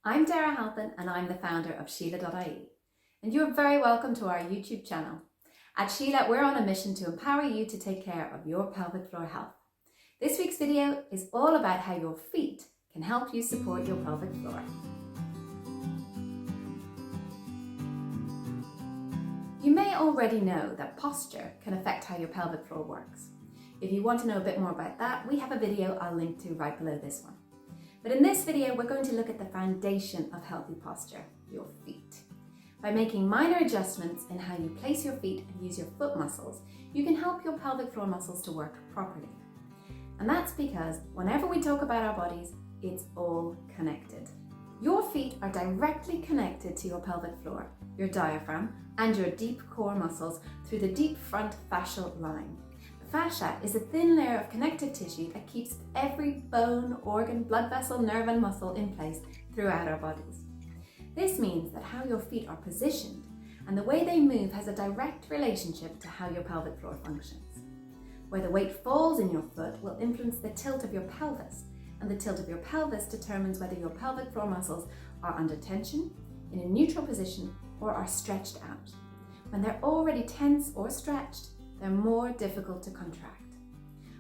I'm Dara Halpin and I'm the founder of Sheela.ie, and you're very welcome to our YouTube channel. At Sheela, we're on a mission to empower you to take care of your pelvic floor health. This week's video is all about how your feet can help you support your pelvic floor. You may already know that posture can affect how your pelvic floor works. If you want to know a bit more about that, we have a video I'll link to right below this one. But in this video, we're going to look at the foundation of healthy posture, your feet. By making minor adjustments in how you place your feet and use your foot muscles, you can help your pelvic floor muscles to work properly. And that's because whenever we talk about our bodies, it's all connected. Your feet are directly connected to your pelvic floor, your diaphragm, and your deep core muscles through the deep front fascial line. Fascia is a thin layer of connective tissue that keeps every bone, organ, blood vessel, nerve and muscle in place throughout our bodies. This means that how your feet are positioned and the way they move has a direct relationship to how your pelvic floor functions. Where the weight falls in your foot will influence the tilt of your pelvis, and the tilt of your pelvis determines whether your pelvic floor muscles are under tension, in a neutral position, or are stretched out. When they're already tense or stretched, they're more difficult to contract.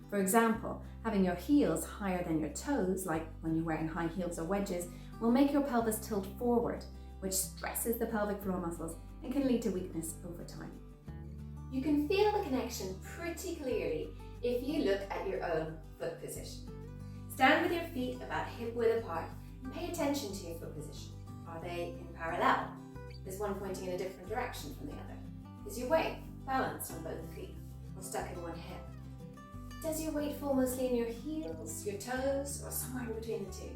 For example, having your heels higher than your toes, like when you're wearing high heels or wedges, will make your pelvis tilt forward, which stresses the pelvic floor muscles and can lead to weakness over time. You can feel the connection pretty clearly if you look at your own foot position. Stand with your feet about hip width apart and pay attention to your foot position. Are they in parallel? Is one pointing in a different direction from the other? Is your weight balanced on both feet or stuck in one hip? Does your weight fall mostly in your heels, your toes, or somewhere in between the two?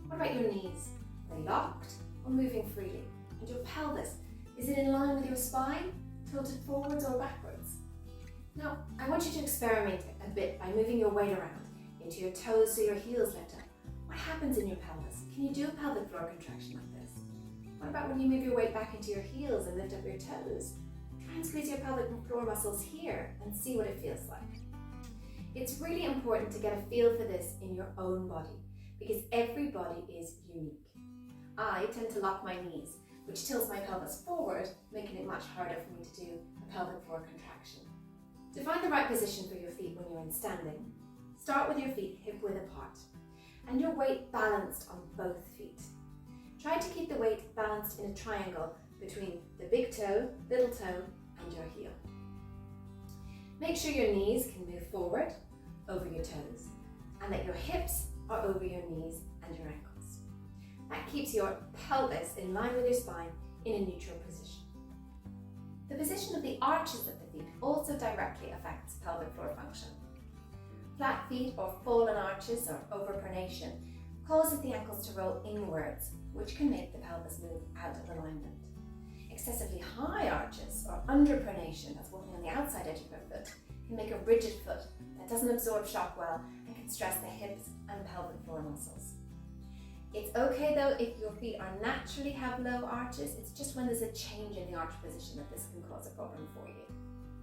What about your knees? Are they locked or moving freely? And your pelvis, is it in line with your spine, tilted forwards or backwards? Now, I want you to experiment a bit by moving your weight around into your toes so your heels lift up. What happens in your pelvis? Can you do a pelvic floor contraction like this? What about when you move your weight back into your heels and lift up your toes? Try and squeeze your pelvic floor muscles here and see what it feels like. It's really important to get a feel for this in your own body because every body is unique. I tend to lock my knees, which tilts my pelvis forward, making it much harder for me to do a pelvic floor contraction. To find the right position for your feet when you're in standing, start with your feet hip width apart and your weight balanced on both feet. Try to keep the weight balanced in a triangle between the big toe, little toe, and your heel. Make sure your knees can move forward over your toes and that your hips are over your knees and your ankles. That keeps your pelvis in line with your spine in a neutral position. The position of the arches of the feet also directly affects pelvic floor function. Flat feet or fallen arches or overpronation causes the ankles to roll inwards, which can make the pelvis move out of alignment. Excessively high arches or underpronation, that's walking on the outside edge of your foot, can make a rigid foot that doesn't absorb shock well and can stress the hips and pelvic floor muscles. It's okay though if your feet are naturally have low arches, it's just when there's a change in the arch position that this can cause a problem for you.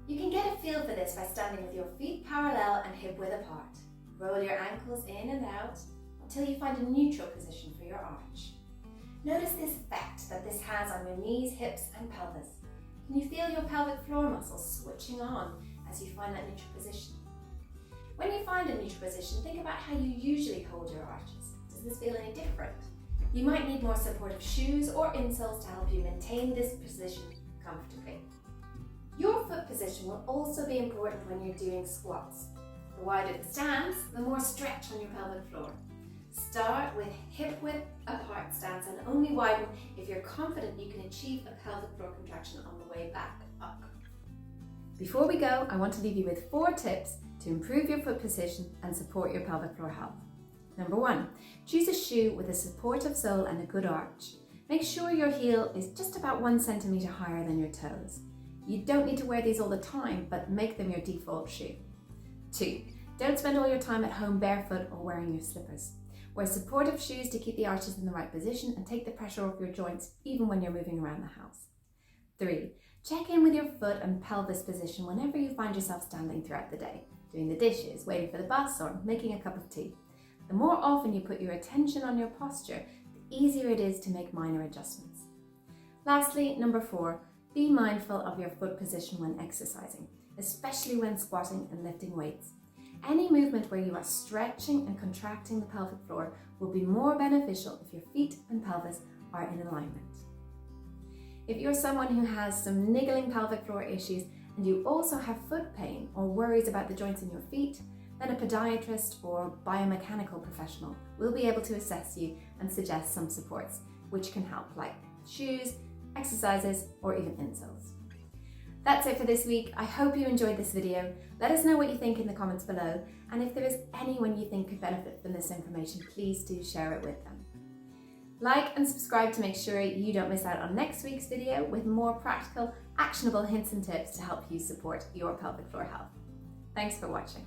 You can get a feel for this by standing with your feet parallel and hip width apart. Roll your ankles in and out until you find a neutral position for your arch. Notice this effect that this has on your knees, hips, and pelvis. Can you feel your pelvic floor muscles switching on as you find that neutral position? When you find a neutral position, think about how you usually hold your arches. Does this feel any different? You might need more supportive shoes or insoles to help you maintain this position comfortably. Your foot position will also be important when you're doing squats. The wider the stance, the more stretch on your pelvic floor. Start with hip width apart stance and only widen if you're confident you can achieve a pelvic floor contraction on the way back up. Before we go, I want to leave you with 4 tips to improve your foot position and support your pelvic floor health. Number 1, choose a shoe with a supportive sole and a good arch. Make sure your heel is just about 1 centimeter higher than your toes. You don't need to wear these all the time, but make them your default shoe. 2, don't spend all your time at home barefoot or wearing your slippers. Wear supportive shoes to keep the arches in the right position and take the pressure off your joints even when you're moving around the house. 3, check in with your foot and pelvis position whenever you find yourself standing throughout the day, doing the dishes, waiting for the bus, or making a cup of tea. The more often you put your attention on your posture, the easier it is to make minor adjustments. Lastly, number 4, be mindful of your foot position when exercising, especially when squatting and lifting weights. Any movement where you are stretching and contracting the pelvic floor will be more beneficial if your feet and pelvis are in alignment. If you're someone who has some niggling pelvic floor issues and you also have foot pain or worries about the joints in your feet, then a podiatrist or biomechanical professional will be able to assess you and suggest some supports which can help, like shoes, exercises, or even insoles. That's it for this week. I hope you enjoyed this video. Let us know what you think in the comments below, and if there is anyone you think could benefit from this information, please do share it with them. Like and subscribe to make sure you don't miss out on next week's video with more practical, actionable hints and tips to help you support your pelvic floor health. Thanks for watching.